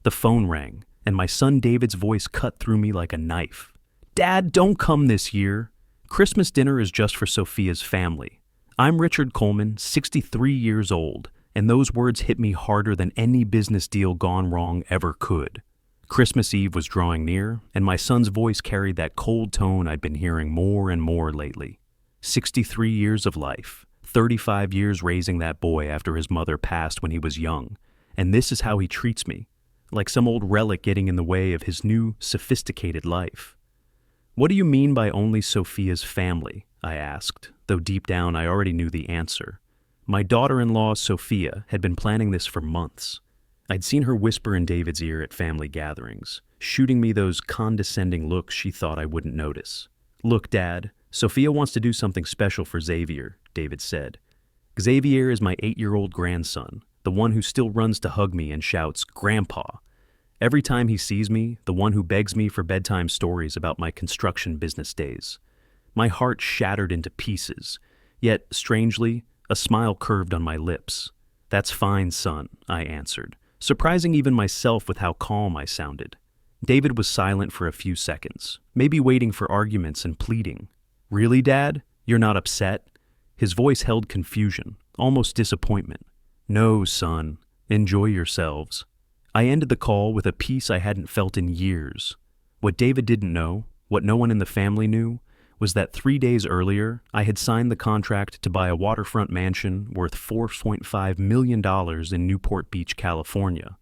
The phone rang, and my son David's voice cut through me like a knife. "Dad, don't come this year. Christmas dinner is just for Sophia's family. I'm Richard Coleman, 63 years old, and those words hit me harder than any business deal gone wrong ever could." Christmas Eve was drawing near, and my son's voice carried that cold tone I'd been hearing more and more lately. 63 years of life, 35 years raising that boy after his mother passed when he was young, and this is how he treats me, like some old relic getting in the way of his new, sophisticated life. "What do you mean by only Sophia's family?" I asked, though deep down I already knew the answer. My daughter-in-law, Sophia, had been planning this for months. I'd seen her whisper in David's ear at family gatherings, shooting me those condescending looks she thought I wouldn't notice. "Look, Dad, Sophia wants to do something special for Xavier," David said. "Xavier is my 8-year-old grandson, the one who still runs to hug me and shouts, 'Grandpa.' Every time he sees me, the one who begs me for bedtime stories about my construction business days. My heart shattered into pieces, yet, strangely, a smile curved on my lips. 'That's fine, son,' I answered, surprising even myself with how calm I sounded. David was silent for a few seconds, maybe waiting for arguments and pleading. 'Really, Dad? You're not upset?' His voice held confusion, almost disappointment. 'No, son. Enjoy yourselves.' I ended the call with a peace I hadn't felt in years. What David didn't know, what no one in the family knew, was that 3 days earlier, I had signed the contract to buy a waterfront mansion worth $4.5 million in Newport Beach, California.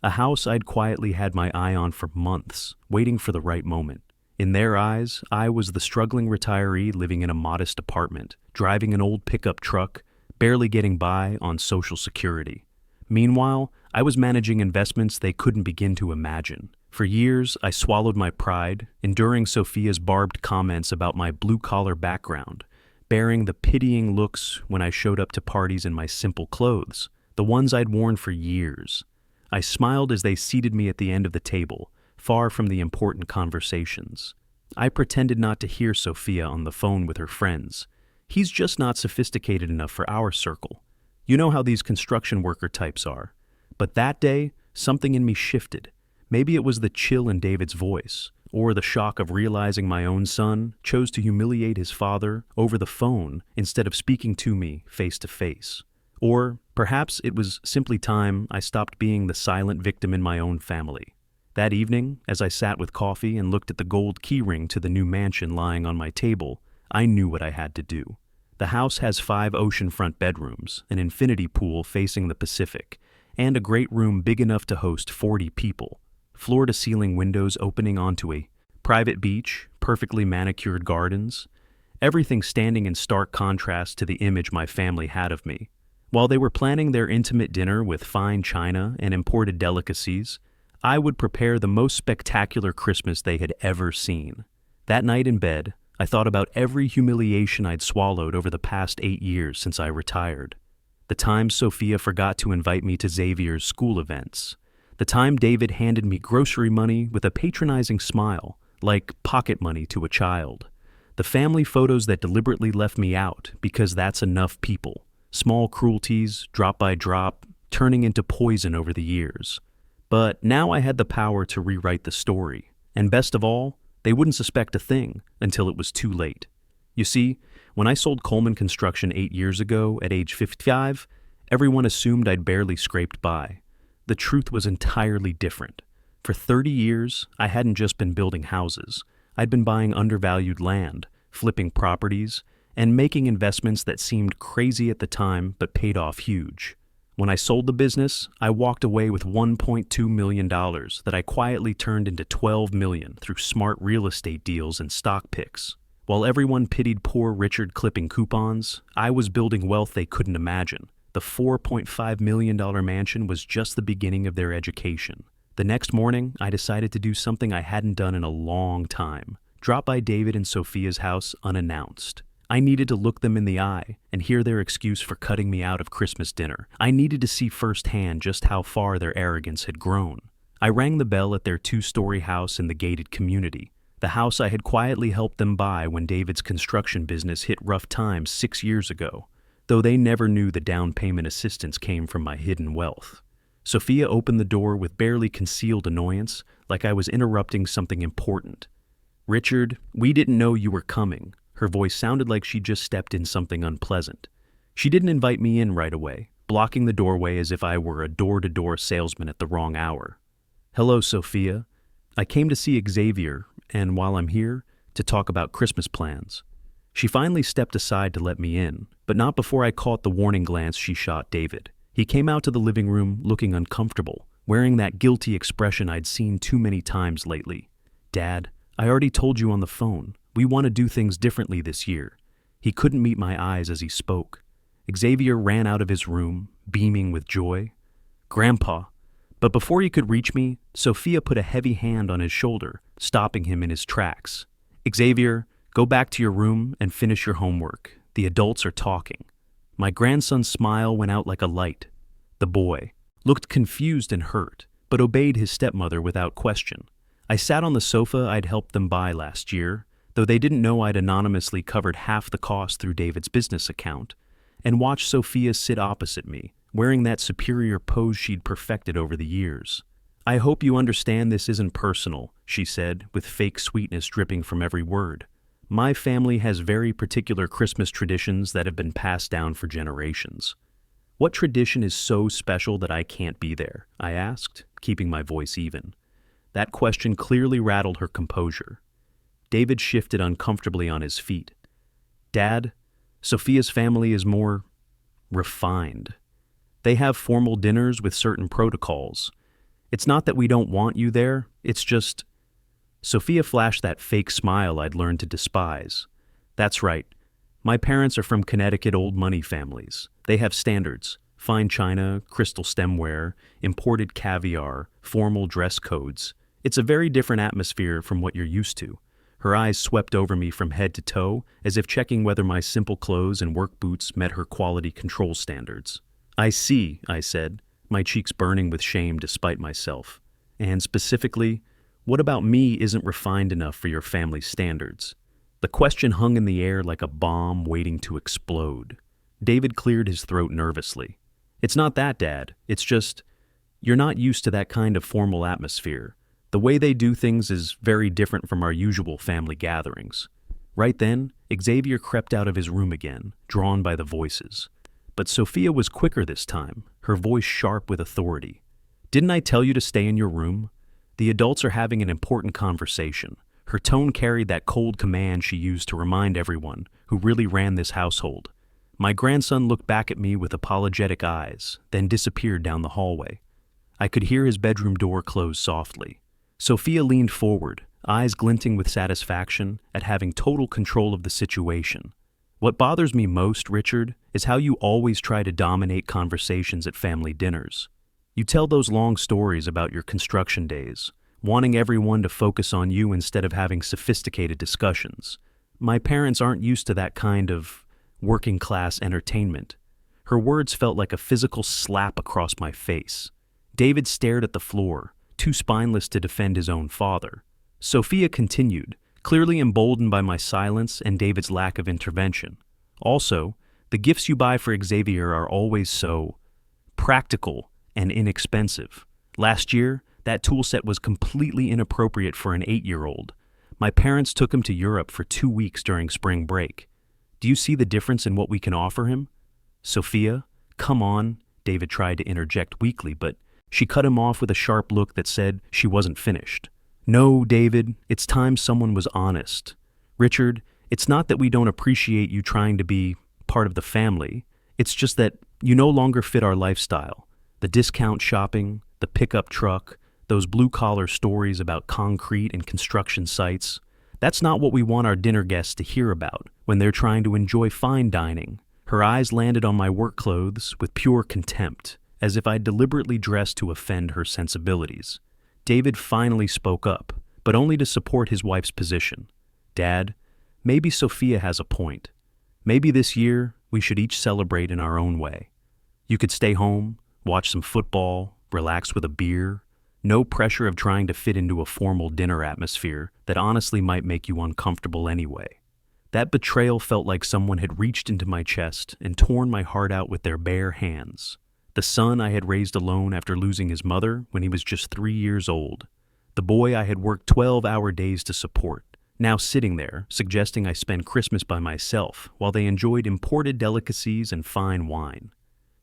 A house I'd quietly had my eye on for months, waiting for the right moment. In their eyes, I was the struggling retiree living in a modest apartment, driving an old pickup truck, barely getting by on Social Security. Meanwhile, I was managing investments they couldn't begin to imagine. For years, I swallowed my pride, enduring Sophia's barbed comments about my blue-collar background, bearing the pitying looks when I showed up to parties in my simple clothes, the ones I'd worn for years. I smiled as they seated me at the end of the table, far from the important conversations. I pretended not to hear Sophia on the phone with her friends. "He's just not sophisticated enough for our circle. You know how these construction worker types are." But that day, something in me shifted. Maybe it was the chill in David's voice, or the shock of realizing my own son chose to humiliate his father over the phone instead of speaking to me face to face. Or perhaps it was simply time I stopped being the silent victim in my own family. That evening, as I sat with coffee and looked at the gold keyring to the new mansion lying on my table, I knew what I had to do. The house has 5 oceanfront bedrooms, an infinity pool facing the Pacific, and a great room big enough to host 40 people. Floor-to-ceiling windows opening onto a private beach, perfectly manicured gardens, everything standing in stark contrast to the image my family had of me. While they were planning their intimate dinner with fine china and imported delicacies, I would prepare the most spectacular Christmas they had ever seen. That night in bed, I thought about every humiliation I'd swallowed over the past 8 years since I retired. The times Sophia forgot to invite me to Xavier's school events. The time David handed me grocery money with a patronizing smile, like pocket money to a child. The family photos that deliberately left me out because that's enough people. Small cruelties, drop by drop, turning into poison over the years. But now I had the power to rewrite the story. And best of all, they wouldn't suspect a thing until it was too late. You see, when I sold Coleman Construction 8 years ago at age 55, everyone assumed I'd barely scraped by. The truth was entirely different. For 30 years, I hadn't just been building houses. I'd been buying undervalued land, flipping properties, and making investments that seemed crazy at the time but paid off huge. When I sold the business, I walked away with $1.2 million that I quietly turned into $12 million through smart real estate deals and stock picks. While everyone pitied poor Richard clipping coupons, I was building wealth they couldn't imagine. The $4.5 million mansion was just the beginning of their education. The next morning, I decided to do something I hadn't done in a long time. Drop by David and Sophia's house unannounced. I needed to look them in the eye and hear their excuse for cutting me out of Christmas dinner. I needed to see firsthand just how far their arrogance had grown. I rang the bell at their 2-story house in the gated community, the house I had quietly helped them buy when David's construction business hit rough times 6 years ago, though they never knew the down payment assistance came from my hidden wealth. Sophia opened the door with barely concealed annoyance, like I was interrupting something important. "Richard, we didn't know you were coming." Her voice sounded like she just stepped in something unpleasant. She didn't invite me in right away, blocking the doorway as if I were a door-to-door salesman at the wrong hour. "Hello, Sophia. I came to see Xavier, and while I'm here, to talk about Christmas plans." She finally stepped aside to let me in, but not before I caught the warning glance she shot David. He came out to the living room looking uncomfortable, wearing that guilty expression I'd seen too many times lately. "Dad, I already told you on the phone. We want to do things differently this year." He couldn't meet my eyes as he spoke. Xavier ran out of his room, beaming with joy. "Grandpa." But before he could reach me, Sophia put a heavy hand on his shoulder, stopping him in his tracks. "Xavier, go back to your room and finish your homework. The adults are talking." My grandson's smile went out like a light. The boy looked confused and hurt, but obeyed his stepmother without question. I sat on the sofa I'd helped them buy last year, though they didn't know I'd anonymously covered half the cost through David's business account, and watched Sophia sit opposite me, wearing that superior pose she'd perfected over the years. "I hope you understand this isn't personal," she said, with fake sweetness dripping from every word. "My family has very particular Christmas traditions that have been passed down for generations." "What tradition is so special that I can't be there?" I asked, keeping my voice even. That question clearly rattled her composure. David shifted uncomfortably on his feet. "Dad, Sophia's family is more refined. They have formal dinners with certain protocols. It's not that we don't want you there, it's just..." Sophia flashed that fake smile I'd learned to despise. "That's right. My parents are from Connecticut old money families. They have standards: fine china, crystal stemware, imported caviar, formal dress codes. It's a very different atmosphere from what you're used to." Her eyes swept over me from head to toe, as if checking whether my simple clothes and work boots met her quality control standards. "I see," I said, my cheeks burning with shame despite myself. "And specifically, what about me isn't refined enough for your family's standards?" The question hung in the air like a bomb waiting to explode. David cleared his throat nervously. "It's not that, Dad. It's just, you're not used to that kind of formal atmosphere. The way they do things is very different from our usual family gatherings." Right then, Xavier crept out of his room again, drawn by the voices. But Sophia was quicker this time, her voice sharp with authority. "Didn't I tell you to stay in your room? The adults are having an important conversation." Her tone carried that cold command she used to remind everyone who really ran this household. My grandson looked back at me with apologetic eyes, then disappeared down the hallway. I could hear his bedroom door close softly. Sophia leaned forward, eyes glinting with satisfaction at having total control of the situation. "What bothers me most, Richard, is how you always try to dominate conversations at family dinners. You tell those long stories about your construction days, wanting everyone to focus on you instead of having sophisticated discussions. My parents aren't used to that kind of working-class entertainment." Her words felt like a physical slap across my face. David stared at the floor, too spineless to defend his own father. Sophia continued, clearly emboldened by my silence and David's lack of intervention. "Also, the gifts you buy for Xavier are always so practical and inexpensive. Last year, that tool set was completely inappropriate for an 8-year-old. My parents took him to Europe for 2 weeks during spring break. Do you see the difference in what we can offer him?" "Sophia, come on," David tried to interject weakly, but she cut him off with a sharp look that said she wasn't finished. "No, David, it's time someone was honest. Richard, it's not that we don't appreciate you trying to be part of the family. It's just that you no longer fit our lifestyle. The discount shopping, the pickup truck, those blue-collar stories about concrete and construction sites. That's not what we want our dinner guests to hear about when they're trying to enjoy fine dining." Her eyes landed on my work clothes with pure contempt, as if I'd deliberately dressed to offend her sensibilities. David finally spoke up, but only to support his wife's position. "Dad, maybe Sophia has a point. Maybe this year we should each celebrate in our own way. You could stay home, watch some football, relax with a beer. No pressure of trying to fit into a formal dinner atmosphere that honestly might make you uncomfortable anyway." That betrayal felt like someone had reached into my chest and torn my heart out with their bare hands. The son I had raised alone after losing his mother when he was just 3 years old. The boy I had worked 12-hour days to support, now sitting there, suggesting I spend Christmas by myself while they enjoyed imported delicacies and fine wine.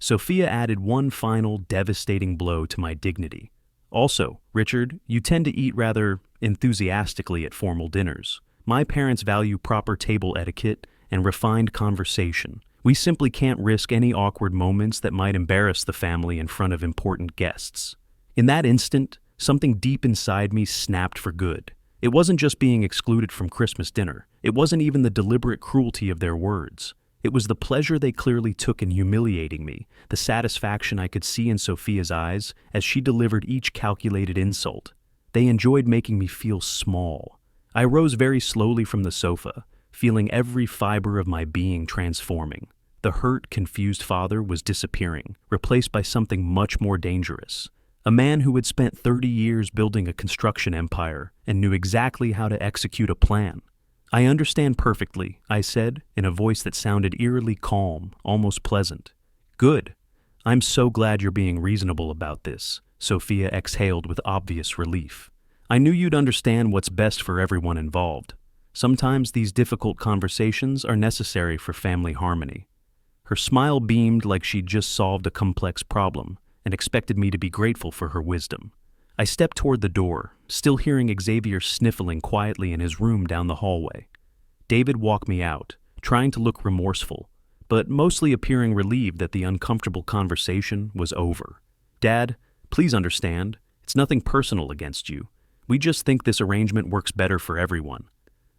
Sophia added one final devastating blow to my dignity. Also, Richard, you tend to eat rather enthusiastically at formal dinners. My parents value proper table etiquette and refined conversation. We simply can't risk any awkward moments that might embarrass the family in front of important guests. In that instant, something deep inside me snapped for good. It wasn't just being excluded from Christmas dinner. It wasn't even the deliberate cruelty of their words. It was the pleasure they clearly took in humiliating me, the satisfaction I could see in Sophia's eyes as she delivered each calculated insult. They enjoyed making me feel small. I rose very slowly from the sofa, feeling every fiber of my being transforming. The hurt, confused father was disappearing, replaced by something much more dangerous. A man who had spent 30 years building a construction empire and knew exactly how to execute a plan. I understand perfectly, I said, in a voice that sounded eerily calm, almost pleasant. Good. I'm so glad you're being reasonable about this, Sophia exhaled with obvious relief. I knew you'd understand what's best for everyone involved. Sometimes these difficult conversations are necessary for family harmony. Her smile beamed like she'd just solved a complex problem and expected me to be grateful for her wisdom. I stepped toward the door, still hearing Xavier sniffling quietly in his room down the hallway. David walked me out, trying to look remorseful, but mostly appearing relieved that the uncomfortable conversation was over. Dad, please understand, it's nothing personal against you. We just think this arrangement works better for everyone.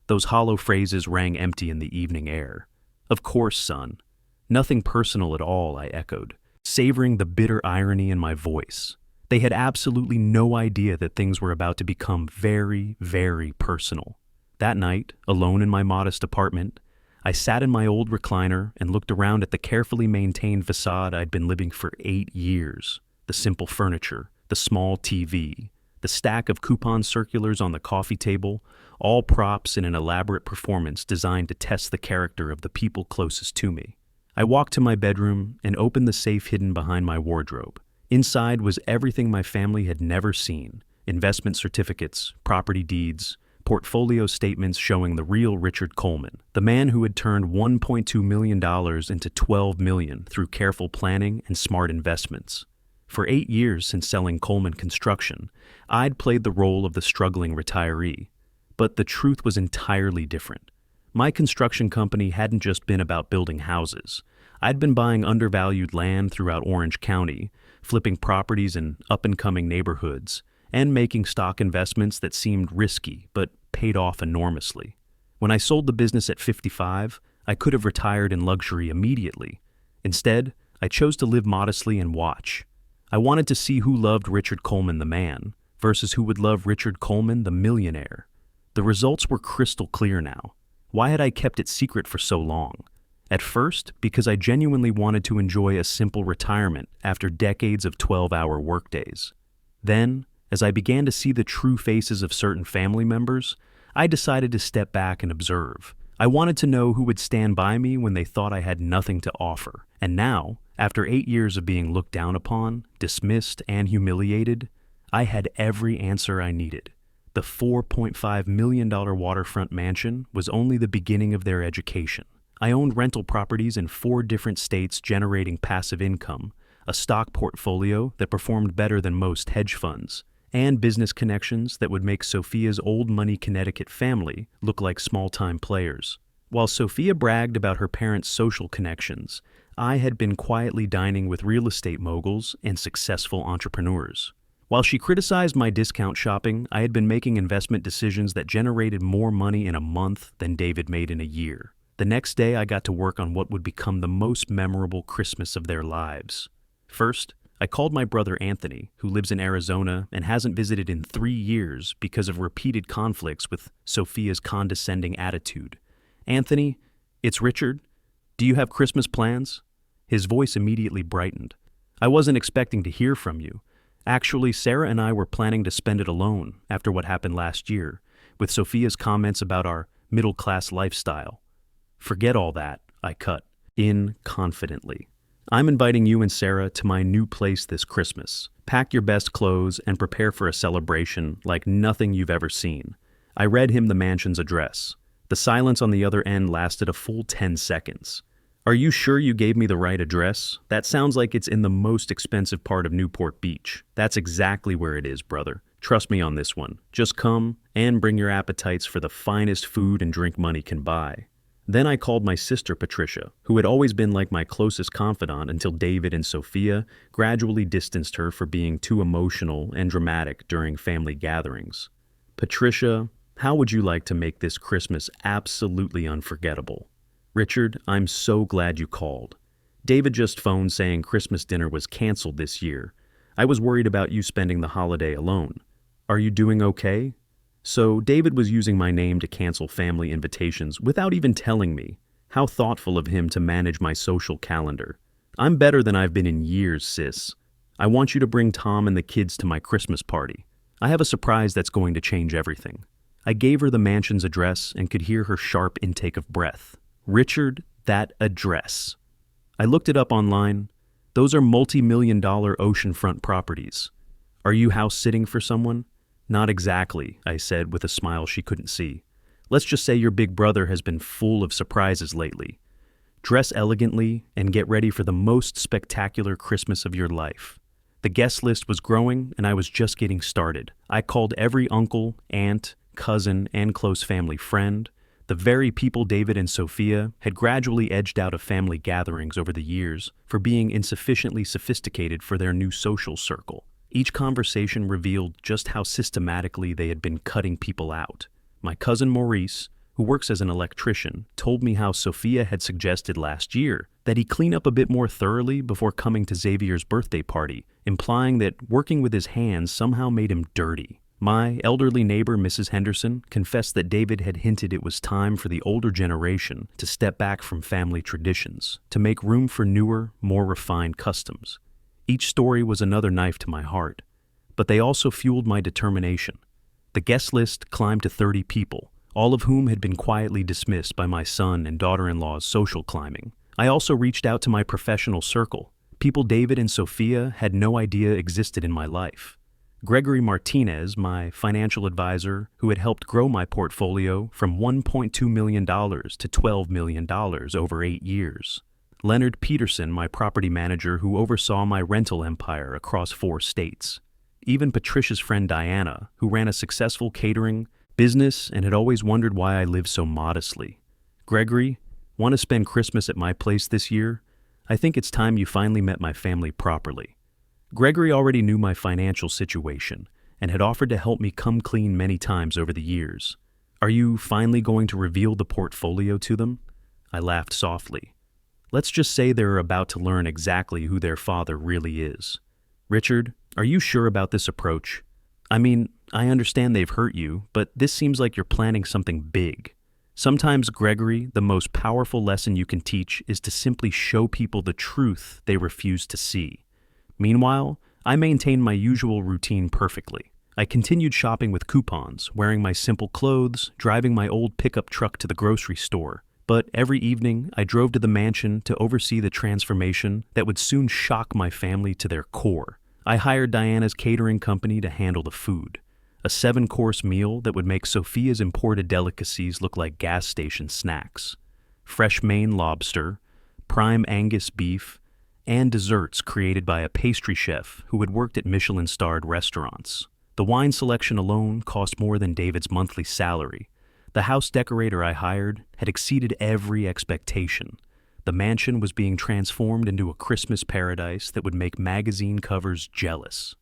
Those hollow phrases rang empty in the evening air. Of course, son. Nothing personal at all, I echoed, savoring the bitter irony in my voice. They had absolutely no idea that things were about to become very, very personal. That night, alone in my modest apartment, I sat in my old recliner and looked around at the carefully maintained facade I'd been living for 8 years. The simple furniture, the small TV, the stack of coupon circulars on the coffee table, all props in an elaborate performance designed to test the character of the people closest to me. I walked to my bedroom and opened the safe hidden behind my wardrobe. Inside was everything my family had never seen: investment certificates, property deeds, portfolio statements showing the real Richard Coleman, the man who had turned $1.2 million into $12 million through careful planning and smart investments. For 8 years since selling Coleman Construction, I'd played the role of the struggling retiree. But the truth was entirely different. My construction company hadn't just been about building houses. I'd been buying undervalued land throughout Orange County, flipping properties in up-and-coming neighborhoods, and making stock investments that seemed risky but paid off enormously. When I sold the business at 55, I could have retired in luxury immediately. Instead, I chose to live modestly and watch. I wanted to see who loved Richard Coleman the man versus who would love Richard Coleman the millionaire. The results were crystal clear now. Why had I kept it secret for so long? At first, because I genuinely wanted to enjoy a simple retirement after decades of 12-hour workdays. Then, as I began to see the true faces of certain family members, I decided to step back and observe. I wanted to know who would stand by me when they thought I had nothing to offer. And now, after 8 years of being looked down upon, dismissed, and humiliated, I had every answer I needed. The $4.5 million waterfront mansion was only the beginning of their education. I owned rental properties in 4 different states generating passive income, a stock portfolio that performed better than most hedge funds, and business connections that would make Sophia's old money Connecticut family look like small-time players. While Sophia bragged about her parents' social connections, I had been quietly dining with real estate moguls and successful entrepreneurs. While she criticized my discount shopping, I had been making investment decisions that generated more money in a month than David made in a year. The next day, I got to work on what would become the most memorable Christmas of their lives. First, I called my brother Anthony, who lives in Arizona and hasn't visited in 3 years because of repeated conflicts with Sophia's condescending attitude. "Anthony, it's Richard. Do you have Christmas plans?" His voice immediately brightened. "I wasn't expecting to hear from you. Actually, Sarah and I were planning to spend it alone after what happened last year, with Sophia's comments about our middle-class lifestyle." "Forget all that," I cut in confidently. I'm inviting you and Sarah to my new place this Christmas. Pack your best clothes and prepare for a celebration like nothing you've ever seen." I read him the mansion's address. The silence on the other end lasted a full 10 seconds. "Are you sure you gave me the right address? That sounds like it's in the most expensive part of Newport Beach." "That's exactly where it is, brother. Trust me on this one. Just come and bring your appetites for the finest food and drink money can buy." Then I called my sister Patricia, who had always been like my closest confidant until David and Sophia gradually distanced her for being too emotional and dramatic during family gatherings. "Patricia, how would you like to make this Christmas absolutely unforgettable?" "Richard, I'm so glad you called. David just phoned saying Christmas dinner was canceled this year. I was worried about you spending the holiday alone. Are you doing okay?" So David was using my name to cancel family invitations without even telling me. How thoughtful of him to manage my social calendar. "I'm better than I've been in years, sis. I want you to bring Tom and the kids to my Christmas party. I have a surprise that's going to change everything." I gave her the mansion's address and could hear her sharp intake of breath. "Richard, that address." I looked it up online. Those are multi-million-dollar oceanfront properties. "Are you house sitting for someone?" "Not exactly," I said with a smile she couldn't see. "Let's just say your big brother has been full of surprises lately. Dress elegantly and get ready for the most spectacular Christmas of your life." The guest list was growing and I was just getting started. I called every uncle, aunt, cousin, and close family friend, the very people David and Sophia had gradually edged out of family gatherings over the years for being insufficiently sophisticated for their new social circle. Each conversation revealed just how systematically they had been cutting people out. My cousin Maurice, who works as an electrician, told me how Sophia had suggested last year that he clean up a bit more thoroughly before coming to Xavier's birthday party, implying that working with his hands somehow made him dirty. My elderly neighbor, Mrs. Henderson, confessed that David had hinted it was time for the older generation to step back from family traditions, to make room for newer, more refined customs. Each story was another knife to my heart, but they also fueled my determination. The guest list climbed to 30 people, all of whom had been quietly dismissed by my son and daughter-in-law's social climbing. I also reached out to my professional circle, people David and Sophia had no idea existed in my life. Gregory Martinez, my financial advisor, who had helped grow my portfolio from $1.2 million to $12 million over 8 years. Leonard Peterson, my property manager who oversaw my rental empire across 4 states. Even Patricia's friend Diana, who ran a successful catering business and had always wondered why I lived so modestly. "Gregory, want to spend Christmas at my place this year? I think it's time you finally met my family properly." Gregory already knew my financial situation and had offered to help me come clean many times over the years. "Are you finally going to reveal the portfolio to them?" I laughed softly. "Let's just say they're about to learn exactly who their father really is." "Richard, are you sure about this approach? I mean, I understand they've hurt you, but this seems like you're planning something big." Sometimes, Gregory, the most powerful lesson you can teach is to simply show people the truth they refuse to see. Meanwhile, I maintained my usual routine perfectly. I continued shopping with coupons, wearing my simple clothes, driving my old pickup truck to the grocery store. But every evening, I drove to the mansion to oversee the transformation that would soon shock my family to their core. I hired Diana's catering company to handle the food. A 7-course meal that would make Sophia's imported delicacies look like gas station snacks. Fresh Maine lobster, prime Angus beef, and desserts created by a pastry chef who had worked at Michelin-starred restaurants. The wine selection alone cost more than David's monthly salary. The house decorator I hired had exceeded every expectation. The mansion was being transformed into a Christmas paradise that would make magazine covers jealous.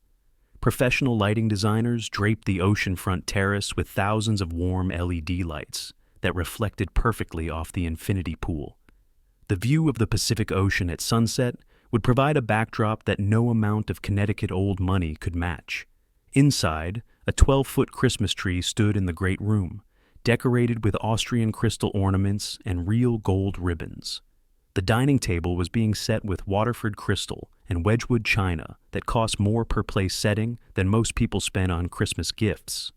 Professional lighting designers draped the oceanfront terrace with thousands of warm LED lights that reflected perfectly off the infinity pool. The view of the Pacific Ocean at sunset would provide a backdrop that no amount of Connecticut old money could match. Inside, a 12-foot Christmas tree stood in the great room, decorated with Austrian crystal ornaments and real gold ribbons. The dining table was being set with Waterford crystal and Wedgwood china that cost more per place setting than most people spend on Christmas gifts.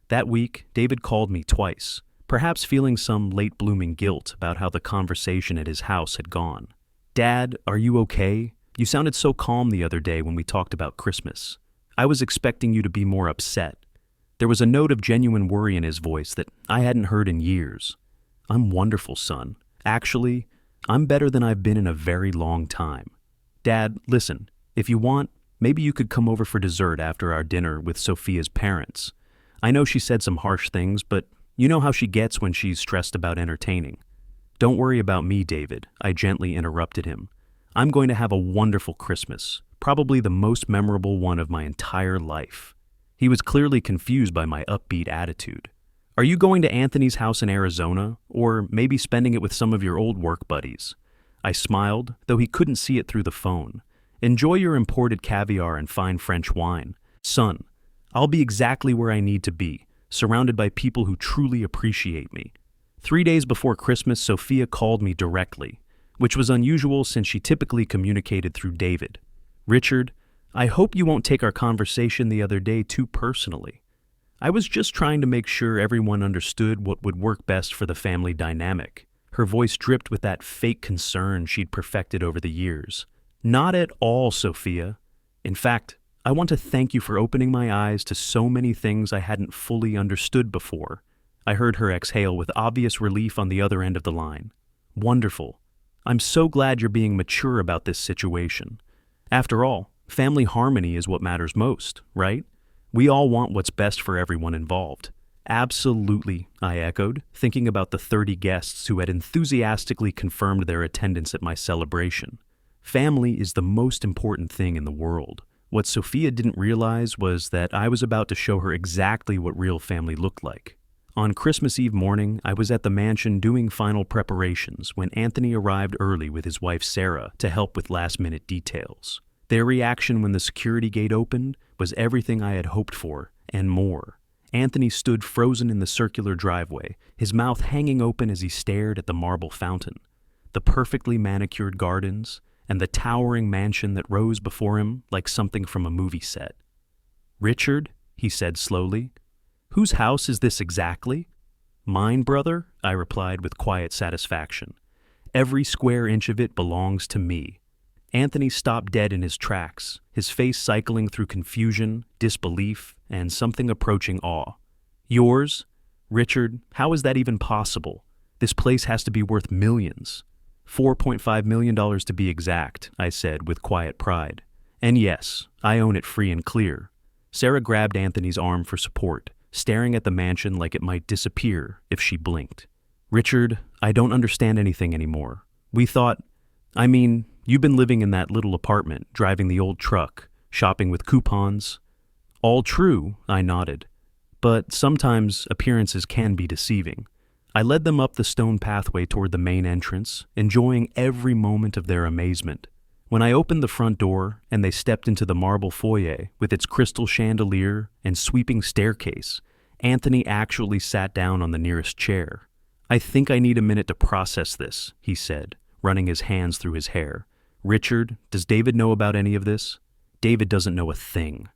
That week, David called me twice, perhaps feeling some late-blooming guilt about how the conversation at his house had gone. Dad, are you okay? You sounded so calm the other day when we talked about Christmas. I was expecting you to be more upset. There was a note of genuine worry in his voice that I hadn't heard in years. I'm wonderful, son. Actually, I'm better than I've been in a very long time. Dad, listen, if you want, maybe you could come over for dessert after our dinner with Sophia's parents. I know she said some harsh things, but you know how she gets when she's stressed about entertaining. Don't worry about me, David, I gently interrupted him. I'm going to have a wonderful Christmas, probably the most memorable one of my entire life. He was clearly confused by my upbeat attitude. Are you going to Anthony's house in Arizona, or maybe spending it with some of your old work buddies? I smiled, though he couldn't see it through the phone. Enjoy your imported caviar and fine French wine. Son, I'll be exactly where I need to be, surrounded by people who truly appreciate me. 3 days before Christmas, Sophia called me directly, which was unusual since she typically communicated through David. Richard, I hope you won't take our conversation the other day too personally. I was just trying to make sure everyone understood what would work best for the family dynamic. Her voice dripped with that fake concern she'd perfected over the years. Not at all, Sophia. In fact, I want to thank you for opening my eyes to so many things I hadn't fully understood before. I heard her exhale with obvious relief on the other end of the line. Wonderful. I'm so glad you're being mature about this situation. After all, family harmony is what matters most, right? We all want what's best for everyone involved. Absolutely, I echoed, thinking about the 30 guests who had enthusiastically confirmed their attendance at my celebration. Family is the most important thing in the world. What Sophia didn't realize was that I was about to show her exactly what real family looked like. On Christmas Eve morning, I was at the mansion doing final preparations when Anthony arrived early with his wife Sarah to help with last-minute details. Their reaction when the security gate opened was everything I had hoped for, and more. Anthony stood frozen in the circular driveway, his mouth hanging open as he stared at the marble fountain, the perfectly manicured gardens, and the towering mansion that rose before him like something from a movie set. "Richard," he said slowly, "whose house is this exactly?" "Mine, brother," I replied with quiet satisfaction. "Every square inch of it belongs to me." Anthony stopped dead in his tracks, his face cycling through confusion, disbelief, and something approaching awe. "Yours? Richard, how is that even possible? This place has to be worth millions." $4.5 million to be exact, I said with quiet pride. "And yes, I own it free and clear." Sarah grabbed Anthony's arm for support, staring at the mansion like it might disappear if she blinked. "Richard, I don't understand anything anymore. You've been living in that little apartment, driving the old truck, shopping with coupons." "All true," I nodded. "But sometimes appearances can be deceiving." I led them up the stone pathway toward the main entrance, enjoying every moment of their amazement. When I opened the front door and they stepped into the marble foyer with its crystal chandelier and sweeping staircase, Anthony actually sat down on the nearest chair. "I think I need a minute to process this," he said, running his hands through his hair. "Richard, does David know about any of this?" "David doesn't know a thing.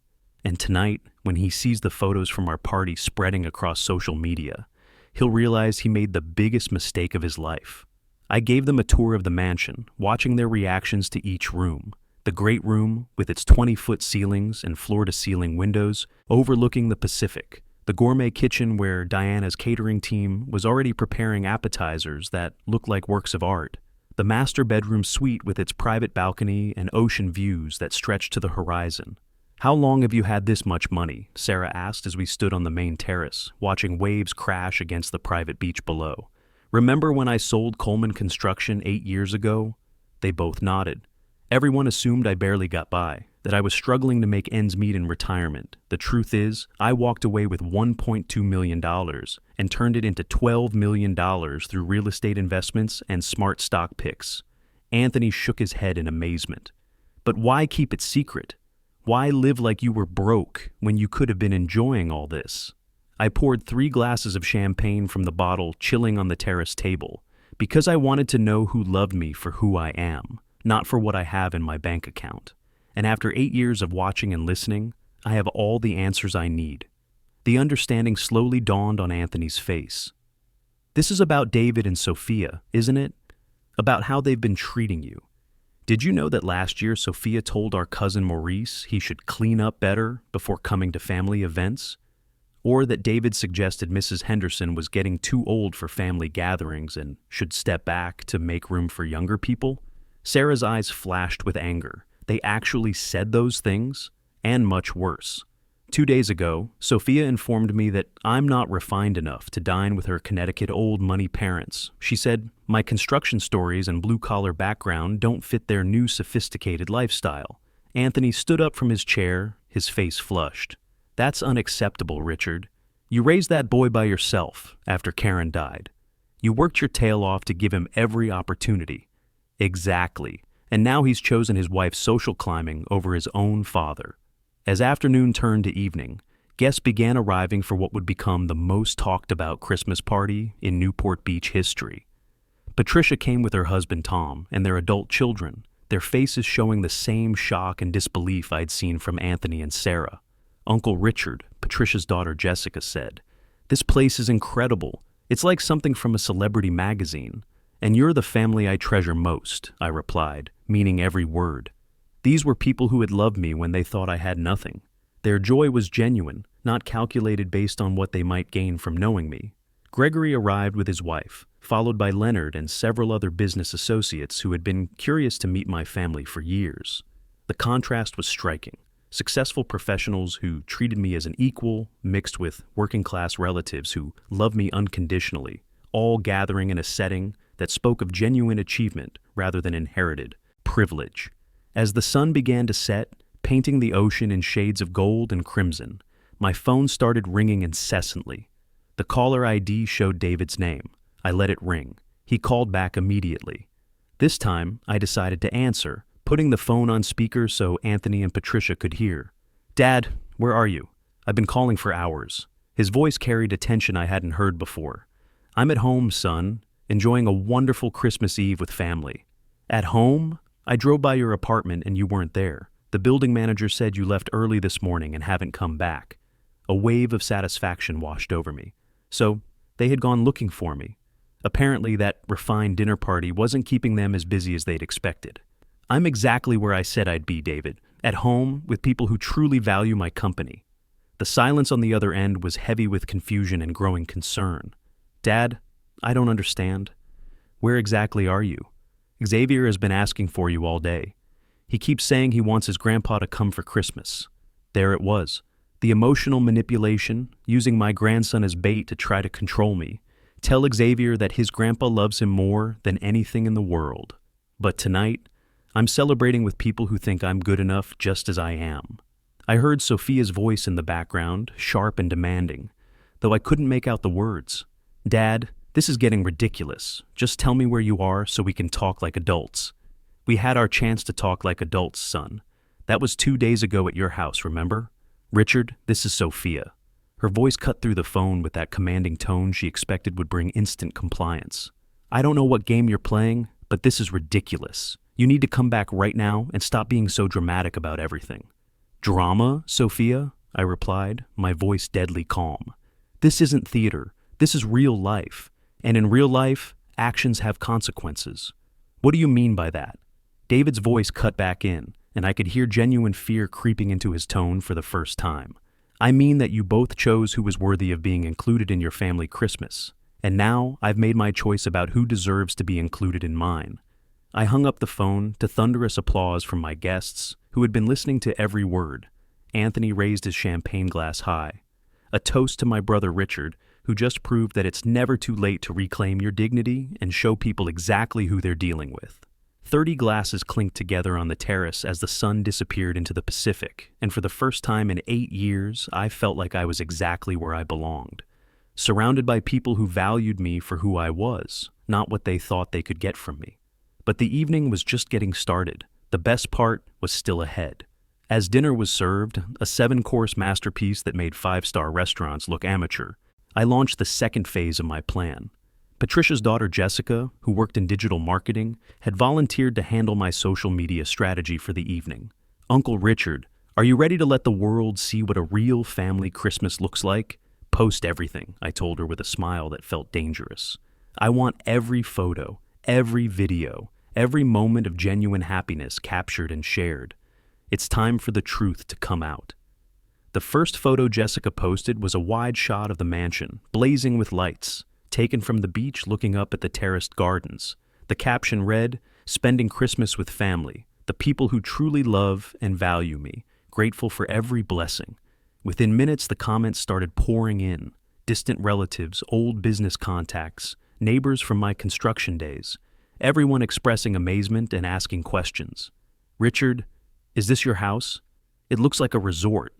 And tonight, when he sees the photos from our party spreading across social media, he'll realize he made the biggest mistake of his life." I gave them a tour of the mansion, watching their reactions to each room. The great room, with its 20-foot ceilings and floor-to-ceiling windows, overlooking the Pacific. The gourmet kitchen where Diana's catering team was already preparing appetizers that looked like works of art. The master bedroom suite with its private balcony and ocean views that stretched to the horizon. "How long have you had this much money?" Sarah asked as we stood on the main terrace, watching waves crash against the private beach below. "Remember when I sold Coleman Construction 8 years ago?" They both nodded. "Everyone assumed I barely got by, that I was struggling to make ends meet in retirement. The truth is, I walked away with $1.2 million and turned it into $12 million through real estate investments and smart stock picks." Anthony shook his head in amazement. "But why keep it secret? Why live like you were broke when you could have been enjoying all this?" I poured 3 glasses of champagne from the bottle chilling on the terrace table, because I wanted to know who loved me for who I am, not for what I have in my bank account. And after 8 years of watching and listening, I have all the answers I need. The understanding slowly dawned on Anthony's face. "This is about David and Sophia, isn't it? About how they've been treating you. Did you know that last year Sophia told our cousin Maurice he should clean up better before coming to family events? Or that David suggested Mrs. Henderson was getting too old for family gatherings and should step back to make room for younger people? Sarah's eyes flashed with anger. They actually said those things, and much worse. 2 days ago, Sophia informed me that I'm not refined enough to dine with her Connecticut old money parents. She said, my construction stories and blue-collar background don't fit their new sophisticated lifestyle. Anthony stood up from his chair, his face flushed. That's unacceptable, Richard. You raised that boy by yourself after Karen died. You worked your tail off to give him every opportunity. Exactly. And now he's chosen his wife's social climbing over his own father. As afternoon turned to evening, guests began arriving for what would become the most talked about Christmas party in Newport Beach history. Patricia came with her husband Tom and their adult children, their faces showing the same shock and disbelief I'd seen from Anthony and Sarah. Uncle Richard, Patricia's daughter Jessica, said, "This place is incredible. It's like something from a celebrity magazine. And you're the family I treasure most," I replied, meaning every word. These were people who had loved me when they thought I had nothing. Their joy was genuine, not calculated based on what they might gain from knowing me. Gregory arrived with his wife, followed by Leonard and several other business associates who had been curious to meet my family for years. The contrast was striking. Successful professionals who treated me as an equal, mixed with working-class relatives who loved me unconditionally, all gathering in a setting that spoke of genuine achievement rather than inherited privilege. As the sun began to set, painting the ocean in shades of gold and crimson, my phone started ringing incessantly. The caller ID showed David's name. I let it ring. He called back immediately. This time, I decided to answer, putting the phone on speaker so Anthony and Patricia could hear. "Dad, where are you? I've been calling for hours." His voice carried a tension I hadn't heard before. "I'm at home, son, enjoying a wonderful Christmas Eve with family." "At home? I drove by your apartment and you weren't there. The building manager said you left early this morning and haven't come back." A wave of satisfaction washed over me. So, they had gone looking for me. Apparently, that refined dinner party wasn't keeping them as busy as they'd expected. "I'm exactly where I said I'd be, David, at home with people who truly value my company." The silence on the other end was heavy with confusion and growing concern. "Dad, I don't understand. Where exactly are you? Xavier has been asking for you all day. He keeps saying he wants his grandpa to come for Christmas." There it was. The emotional manipulation, using my grandson as bait to try to control me. Tell Xavier that his grandpa loves him more than anything in the world. But tonight, I'm celebrating with people who think I'm good enough just as I am. I heard Sophia's voice in the background, sharp and demanding, though I couldn't make out the words. "Dad, this is getting ridiculous. Just tell me where you are so we can talk like adults." "We had our chance to talk like adults, son. That was 2 days ago at your house, remember? Richard, this is Sophia." Her voice cut through the phone with that commanding tone she expected would bring instant compliance. "I don't know what game you're playing, but this is ridiculous. You need to come back right now and stop being so dramatic about everything." "Drama, Sophia?" I replied, my voice deadly calm. "This isn't theater. This is real life. And in real life, actions have consequences." "What do you mean by that?" David's voice cut back in, and I could hear genuine fear creeping into his tone for the first time. "I mean that you both chose who was worthy of being included in your family Christmas, and now I've made my choice about who deserves to be included in mine." I hung up the phone to thunderous applause from my guests, who had been listening to every word. Anthony raised his champagne glass high. A toast to my brother Richard, who just proved that it's never too late to reclaim your dignity and show people exactly who they're dealing with. 30 glasses clinked together on the terrace as the sun disappeared into the Pacific, and for the first time in 8 years, I felt like I was exactly where I belonged. Surrounded by people who valued me for who I was, not what they thought they could get from me. But the evening was just getting started. The best part was still ahead. As dinner was served, a 7-course masterpiece that made 5-star restaurants look amateur, I launched the second phase of my plan. Patricia's daughter Jessica, who worked in digital marketing, had volunteered to handle my social media strategy for the evening. "Uncle Richard, are you ready to let the world see what a real family Christmas looks like? Post everything," I told her with a smile that felt dangerous. "I want every photo, every video, every moment of genuine happiness captured and shared. It's time for the truth to come out. The first photo Jessica posted was a wide shot of the mansion, blazing with lights, taken from the beach looking up at the terraced gardens. The caption read, "Spending Christmas with family, the people who truly love and value me, grateful for every blessing." Within minutes, the comments started pouring in. Distant relatives, old business contacts, neighbors from my construction days, everyone expressing amazement and asking questions. "Richard, is this your house? It looks like a resort.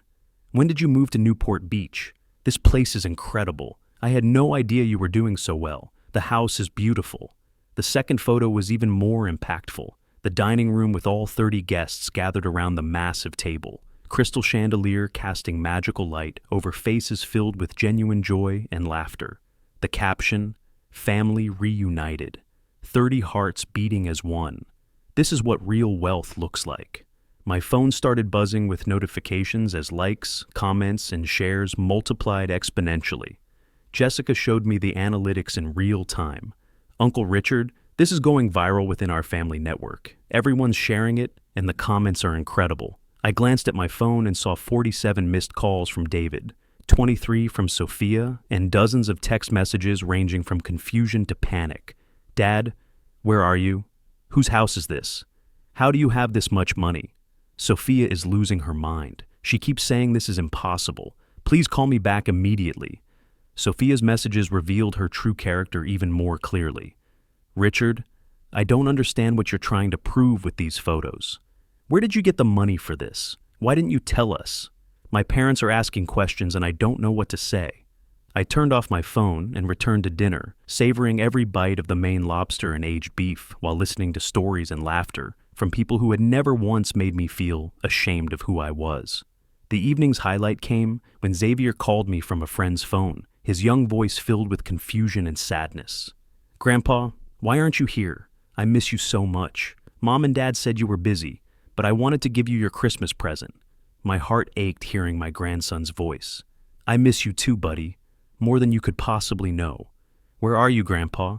When did you move to Newport Beach? This place is incredible. I had no idea you were doing so well. The house is beautiful." The second photo was even more impactful. The dining room with all 30 guests gathered around the massive table. Crystal chandelier casting magical light over faces filled with genuine joy and laughter. The caption, "Family reunited. 30 hearts beating as one. This is what real wealth looks like." My phone started buzzing with notifications as likes, comments, and shares multiplied exponentially. Jessica showed me the analytics in real time. "Uncle Richard, this is going viral within our family network. Everyone's sharing it, and the comments are incredible." I glanced at my phone and saw 47 missed calls from David, 23 from Sophia, and dozens of text messages ranging from confusion to panic. "Dad, where are you? Whose house is this? How do you have this much money? Sophia is losing her mind. She keeps saying this is impossible. Please call me back immediately." Sophia's messages revealed her true character even more clearly. "Richard, I don't understand what you're trying to prove with these photos. Where did you get the money for this? Why didn't you tell us? My parents are asking questions and I don't know what to say." I turned off my phone and returned to dinner, savoring every bite of the Maine lobster and aged beef while listening to stories and laughter from people who had never once made me feel ashamed of who I was. The evening's highlight came when Xavier called me from a friend's phone, his young voice filled with confusion and sadness. "Grandpa, why aren't you here? I miss you so much. Mom and Dad said you were busy, but I wanted to give you your Christmas present." My heart ached hearing my grandson's voice. "I miss you too, buddy, more than you could possibly know. Where are you, Grandpa?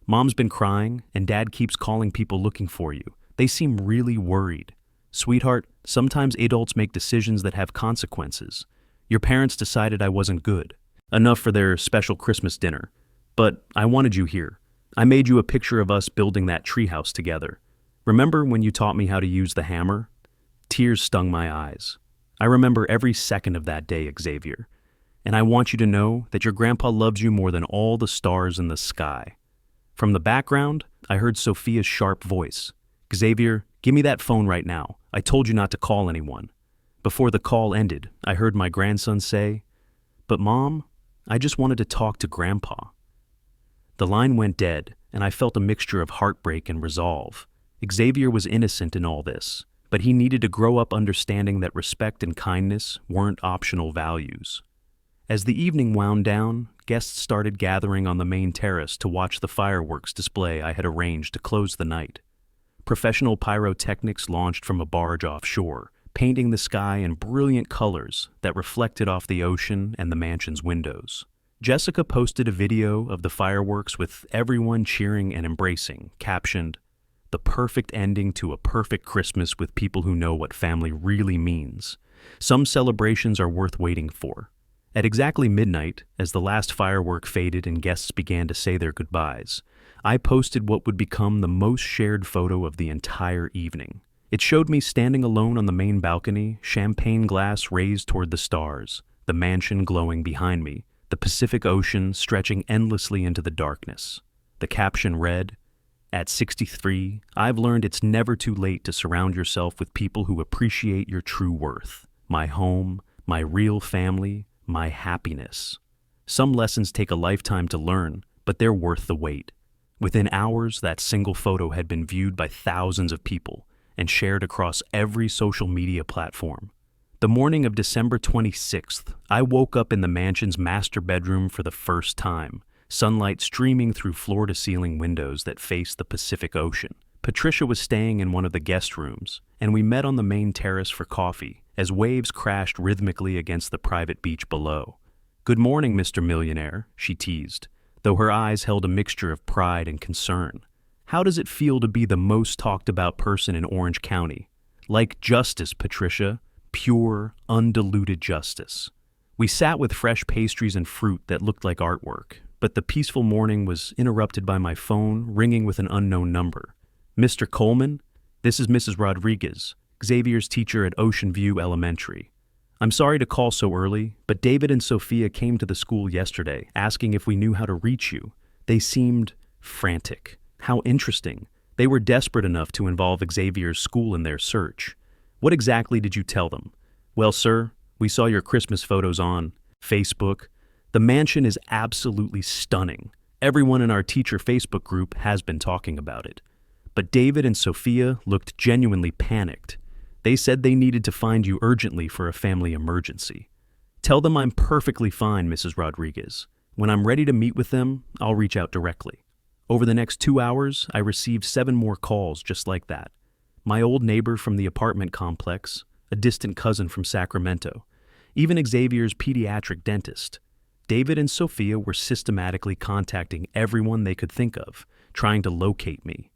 Mom's been crying, and Dad keeps calling people looking for you. They seem really worried. Sweetheart, sometimes adults make decisions that have consequences. Your parents decided I wasn't good. Enough for their special Christmas dinner. But I wanted you here. I made you a picture of us building that treehouse together. Remember when you taught me how to use the hammer?" Tears stung my eyes. "I remember every second of that day, Xavier. And I want you to know that your grandpa loves you more than all the stars in the sky." From the background, I heard Sophia's sharp voice. "Xavier, give me that phone right now. I told you not to call anyone." Before the call ended, I heard my grandson say, "But Mom, I just wanted to talk to Grandpa." The line went dead, and I felt a mixture of heartbreak and resolve. Xavier was innocent in all this, but he needed to grow up understanding that respect and kindness weren't optional values. As the evening wound down, guests started gathering on the main terrace to watch the fireworks display I had arranged to close the night. Professional pyrotechnics launched from a barge offshore, painting the sky in brilliant colors that reflected off the ocean and the mansion's windows. Jessica posted a video of the fireworks with everyone cheering and embracing, captioned, "The perfect ending to a perfect Christmas with people who know what family really means. Some celebrations are worth waiting for." At exactly midnight, as the last firework faded and guests began to say their goodbyes, I posted what would become the most shared photo of the entire evening. It showed me standing alone on the main balcony, champagne glass raised toward the stars, the mansion glowing behind me, the Pacific Ocean stretching endlessly into the darkness. The caption read, "At 63, I've learned it's never too late to surround yourself with people who appreciate your true worth. My home, my real family, my happiness. Some lessons take a lifetime to learn, but they're worth the wait." Within hours, that single photo had been viewed by thousands of people and shared across every social media platform. The morning of December 26th, I woke up in the mansion's master bedroom for the first time, sunlight streaming through floor-to-ceiling windows that faced the Pacific Ocean. Patricia was staying in one of the guest rooms, and we met on the main terrace for coffee as waves crashed rhythmically against the private beach below. "Good morning, Mr. Millionaire," she teased, though her eyes held a mixture of pride and concern. How does it feel to be the most talked about person in Orange County? Like justice, Patricia. Pure, undiluted justice. We sat with fresh pastries and fruit that looked like artwork, but the peaceful morning was interrupted by my phone ringing with an unknown number. Mr. Coleman? This is Mrs. Rodriguez, Xavier's teacher at Ocean View Elementary. I'm sorry to call so early, but David and Sophia came to the school yesterday asking if we knew how to reach you. They seemed frantic. How interesting. They were desperate enough to involve Xavier's school in their search. What exactly did you tell them? Well, sir, we saw your Christmas photos on Facebook. The mansion is absolutely stunning. Everyone in our teacher Facebook group has been talking about it. But David and Sophia looked genuinely panicked. They said they needed to find you urgently for a family emergency. Tell them I'm perfectly fine, Mrs. Rodriguez. When I'm ready to meet with them, I'll reach out directly. Over the next 2 hours, I received 7 more calls just like that. My old neighbor from the apartment complex, a distant cousin from Sacramento, even Xavier's pediatric dentist. David and Sophia were systematically contacting everyone they could think of, trying to locate me.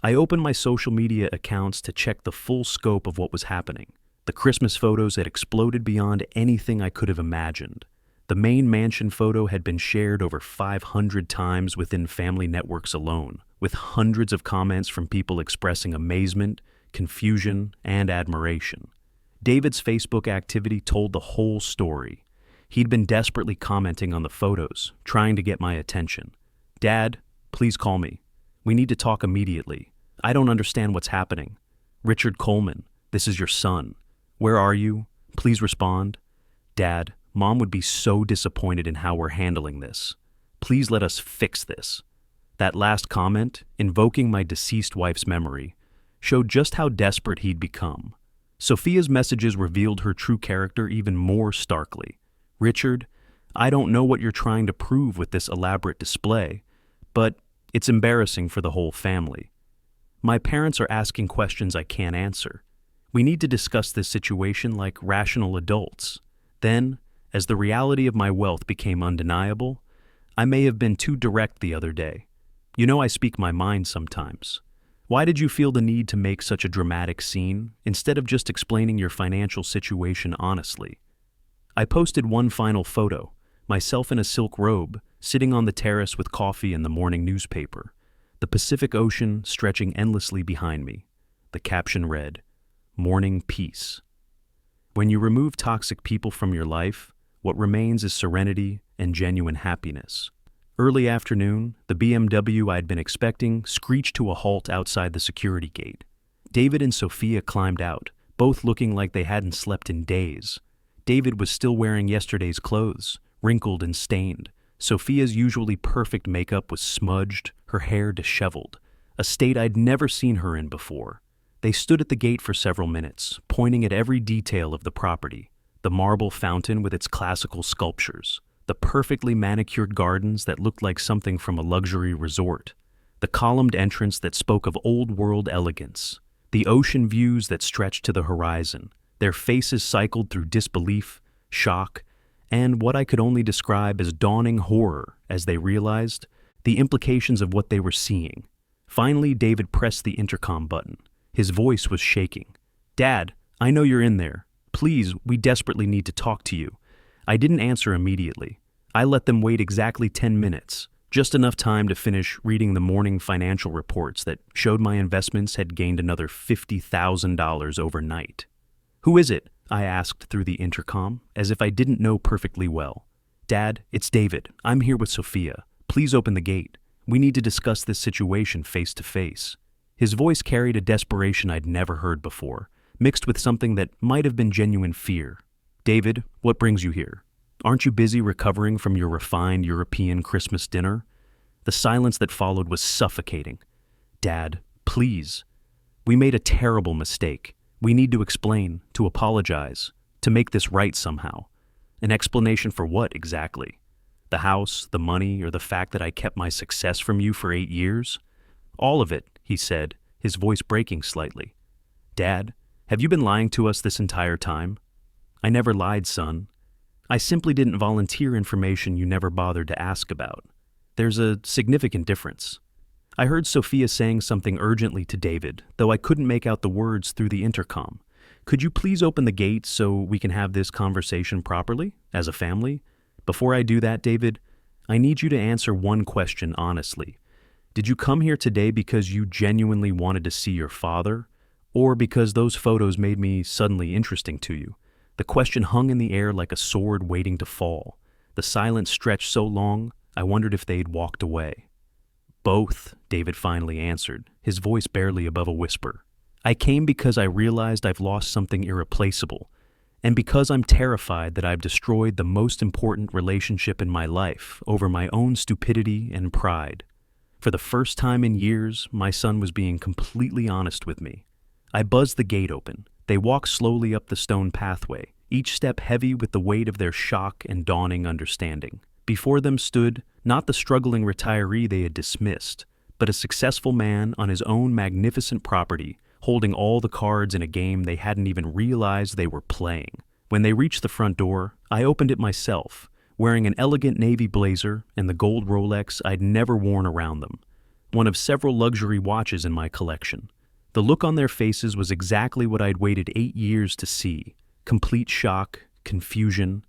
I opened my social media accounts to check the full scope of what was happening. The Christmas photos had exploded beyond anything I could have imagined. The main mansion photo had been shared over 500 times within family networks alone, with hundreds of comments from people expressing amazement, confusion, and admiration. David's Facebook activity told the whole story. He'd been desperately commenting on the photos, trying to get my attention. Dad, please call me. We need to talk immediately. I don't understand what's happening. Richard Coleman, this is your son. Where are you? Please respond. Dad, Mom would be so disappointed in how we're handling this. Please let us fix this. That last comment, invoking my deceased wife's memory, showed just how desperate he'd become. Sophia's messages revealed her true character even more starkly. Richard, I don't know what you're trying to prove with this elaborate display, but it's embarrassing for the whole family. My parents are asking questions I can't answer. We need to discuss this situation like rational adults. Then, as the reality of my wealth became undeniable, I may have been too direct the other day. You know I speak my mind sometimes. Why did you feel the need to make such a dramatic scene instead of just explaining your financial situation honestly? I posted one final photo, myself in a silk robe, sitting on the terrace with coffee and the morning newspaper, the Pacific Ocean stretching endlessly behind me. The caption read, "Morning Peace." When you remove toxic people from your life, what remains is serenity and genuine happiness. Early afternoon, the BMW I'd been expecting screeched to a halt outside the security gate. David and Sophia climbed out, both looking like they hadn't slept in days. David was still wearing yesterday's clothes, wrinkled and stained. Sophia's usually perfect makeup was smudged, her hair disheveled, a state I'd never seen her in before. They stood at the gate for several minutes, pointing at every detail of the property. The marble fountain with its classical sculptures, the perfectly manicured gardens that looked like something from a luxury resort, the columned entrance that spoke of old-world elegance, the ocean views that stretched to the horizon. Their faces cycled through disbelief, shock, and what I could only describe as dawning horror as they realized the implications of what they were seeing. Finally, David pressed the intercom button. His voice was shaking. "Dad, I know you're in there. Please, we desperately need to talk to you." I didn't answer immediately. I let them wait exactly 10 minutes, just enough time to finish reading the morning financial reports that showed my investments had gained another $50,000 overnight. "Who is it?" I asked through the intercom, as if I didn't know perfectly well. "Dad, it's David. I'm here with Sophia. Please open the gate. We need to discuss this situation face to face." His voice carried a desperation I'd never heard before, mixed with something that might have been genuine fear. "David, what brings you here? Aren't you busy recovering from your refined European Christmas dinner?" The silence that followed was suffocating. "Dad, please. We made a terrible mistake. We need to explain, to apologize, to make this right somehow." An explanation for what exactly? The house, the money, or the fact that I kept my success from you for 8 years? "All of it," he said, his voice breaking slightly. "Dad, have you been lying to us this entire time?" "I never lied, son. I simply didn't volunteer information you never bothered to ask about. There's a significant difference. I heard Sophia saying something urgently to David, though I couldn't make out the words through the intercom. Could you please open the gate so we can have this conversation properly, as a family? Before I do that, David, I need you to answer one question honestly. Did you come here today because you genuinely wanted to see your father, or because those photos made me suddenly interesting to you? The question hung in the air like a sword waiting to fall. The silence stretched so long, I wondered if they'd walked away. Both, David finally answered, his voice barely above a whisper. I came because I realized I've lost something irreplaceable, and because I'm terrified that I've destroyed the most important relationship in my life over my own stupidity and pride. For the first time in years, my son was being completely honest with me. I buzzed the gate open. They walked slowly up the stone pathway, each step heavy with the weight of their shock and dawning understanding. Before them stood not the struggling retiree they had dismissed, but a successful man on his own magnificent property, holding all the cards in a game they hadn't even realized they were playing. When they reached the front door, I opened it myself, wearing an elegant navy blazer and the gold Rolex I'd never worn around them, one of several luxury watches in my collection. The look on their faces was exactly what I'd waited 8 years to see: complete shock, confusion,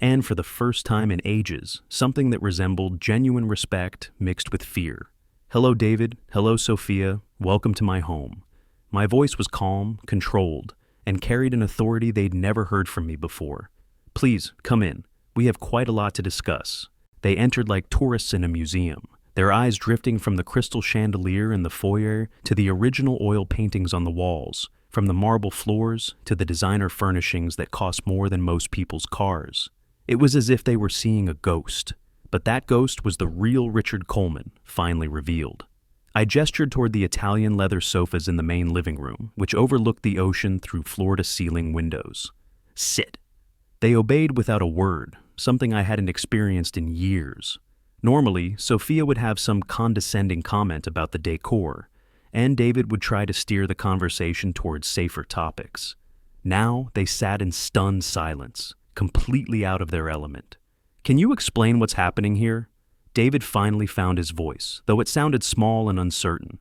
and for the first time in ages, something that resembled genuine respect mixed with fear. Hello, David. Hello, Sophia. Welcome to my home. My voice was calm, controlled, and carried an authority they'd never heard from me before. Please, come in. We have quite a lot to discuss. They entered like tourists in a museum, their eyes drifting from the crystal chandelier in the foyer to the original oil paintings on the walls, from the marble floors to the designer furnishings that cost more than most people's cars. It was as if they were seeing a ghost, but that ghost was the real Richard Coleman, finally revealed. I gestured toward the Italian leather sofas in the main living room, which overlooked the ocean through floor-to-ceiling windows. Sit. They obeyed without a word, something I hadn't experienced in years. Normally, Sophia would have some condescending comment about the decor, and David would try to steer the conversation towards safer topics. Now, they sat in stunned silence, completely out of their element. Can you explain what's happening here? David finally found his voice, though it sounded small and uncertain.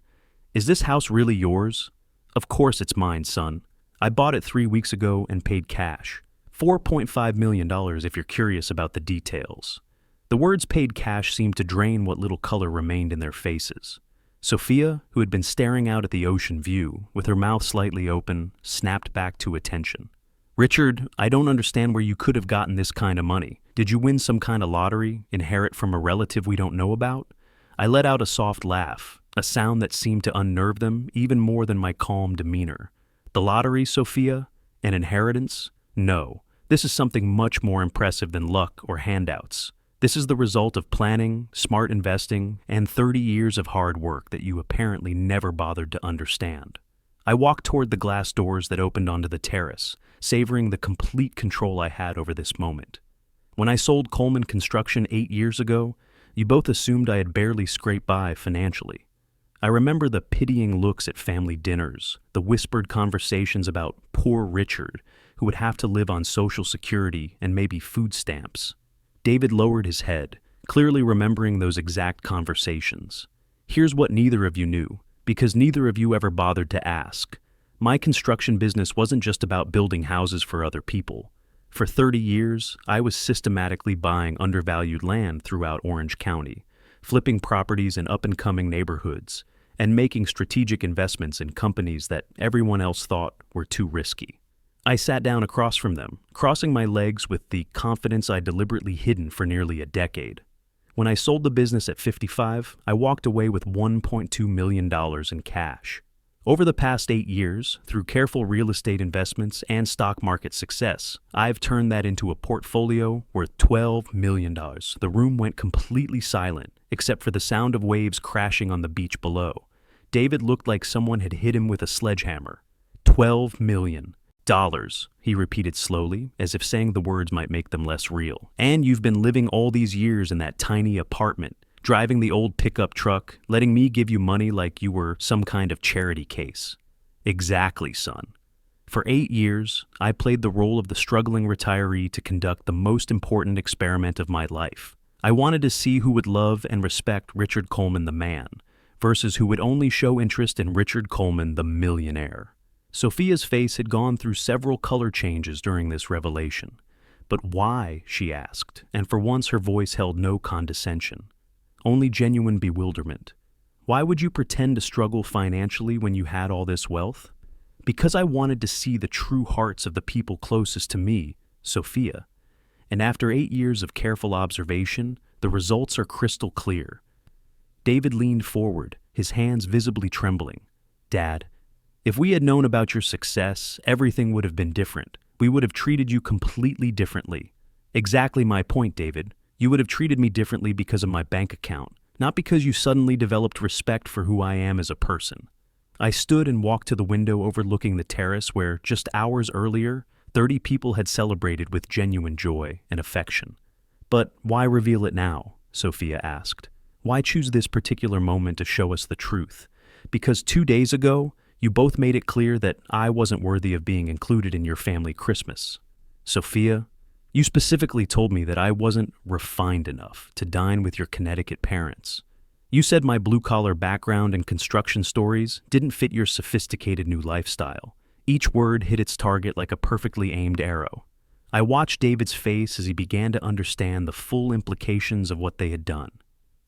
Is this house really yours? Of course it's mine, son. I bought it 3 weeks ago and paid cash. $4.5 million if you're curious about the details. The words paid cash seemed to drain what little color remained in their faces. Sophia, who had been staring out at the ocean view, with her mouth slightly open, snapped back to attention. Richard, I don't understand where you could have gotten this kind of money. Did you win some kind of lottery, inherit from a relative we don't know about? I let out a soft laugh, a sound that seemed to unnerve them even more than my calm demeanor. The lottery, Sophia? An inheritance? No. This is something much more impressive than luck or handouts. This is the result of planning, smart investing, and 30 years of hard work that you apparently never bothered to understand. I walked toward the glass doors that opened onto the terrace, savoring the complete control I had over this moment. When I sold Coleman Construction 8 years ago, you both assumed I had barely scraped by financially. I remember the pitying looks at family dinners, the whispered conversations about poor Richard, who would have to live on Social Security and maybe food stamps. David lowered his head, clearly remembering those exact conversations. Here's what neither of you knew, because neither of you ever bothered to ask. My construction business wasn't just about building houses for other people. For 30 years, I was systematically buying undervalued land throughout Orange County, flipping properties in up-and-coming neighborhoods, and making strategic investments in companies that everyone else thought were too risky. I sat down across from them, crossing my legs with the confidence I'd deliberately hidden for nearly a decade. When I sold the business at 55, I walked away with $1.2 million in cash. Over the past 8 years, through careful real estate investments and stock market success, I've turned that into a portfolio worth $12 million. The room went completely silent, except for the sound of waves crashing on the beach below. David looked like someone had hit him with a sledgehammer. $12 million. He repeated slowly, as if saying the words might make them less real. And you've been living all these years in that tiny apartment, driving the old pickup truck, letting me give you money like you were some kind of charity case. Exactly, son. For 8 years, I played the role of the struggling retiree to conduct the most important experiment of my life. I wanted to see who would love and respect Richard Coleman the man, versus who would only show interest in Richard Coleman, the millionaire. Sophia's face had gone through several color changes during this revelation. But why, she asked, and for once her voice held no condescension, only genuine bewilderment. Why would you pretend to struggle financially when you had all this wealth? Because I wanted to see the true hearts of the people closest to me, Sophia. And after 8 years of careful observation, the results are crystal clear. David leaned forward, his hands visibly trembling. Dad, if we had known about your success, everything would have been different. We would have treated you completely differently. Exactly my point, David. You would have treated me differently because of my bank account, not because you suddenly developed respect for who I am as a person. I stood and walked to the window overlooking the terrace where, just hours earlier, 30 people had celebrated with genuine joy and affection. But why reveal it now? Sophia asked. Why choose this particular moment to show us the truth? Because 2 days ago, you both made it clear that I wasn't worthy of being included in your family Christmas. Sophia, you specifically told me that I wasn't refined enough to dine with your Connecticut parents. You said my blue-collar background and construction stories didn't fit your sophisticated new lifestyle. Each word hit its target like a perfectly aimed arrow. I watched David's face as he began to understand the full implications of what they had done.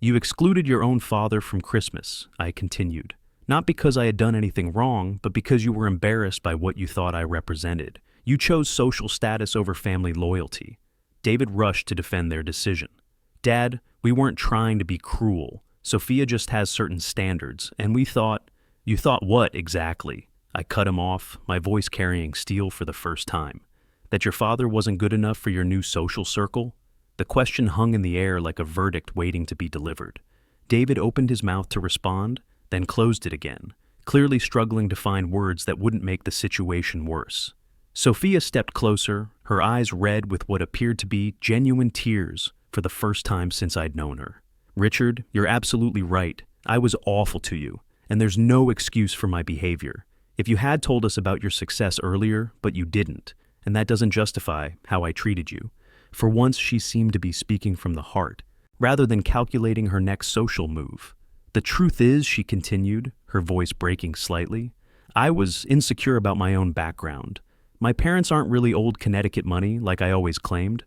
You excluded your own father from Christmas, I continued. Not because I had done anything wrong, but because you were embarrassed by what you thought I represented. You chose social status over family loyalty. David rushed to defend their decision. Dad, we weren't trying to be cruel. Sophia just has certain standards, and we thought... You thought what, exactly? I cut him off, my voice carrying steel for the first time. That your father wasn't good enough for your new social circle? The question hung in the air like a verdict waiting to be delivered. David opened his mouth to respond, then closed it again, clearly struggling to find words that wouldn't make the situation worse. Sophia stepped closer, her eyes red with what appeared to be genuine tears for the first time since I'd known her. Richard, you're absolutely right. I was awful to you, and there's no excuse for my behavior. If you had told us about your success earlier, but you didn't, and that doesn't justify how I treated you. For once, she seemed to be speaking from the heart, rather than calculating her next social move. The truth is, she continued, her voice breaking slightly, I was insecure about my own background. My parents aren't really old Connecticut money like I always claimed.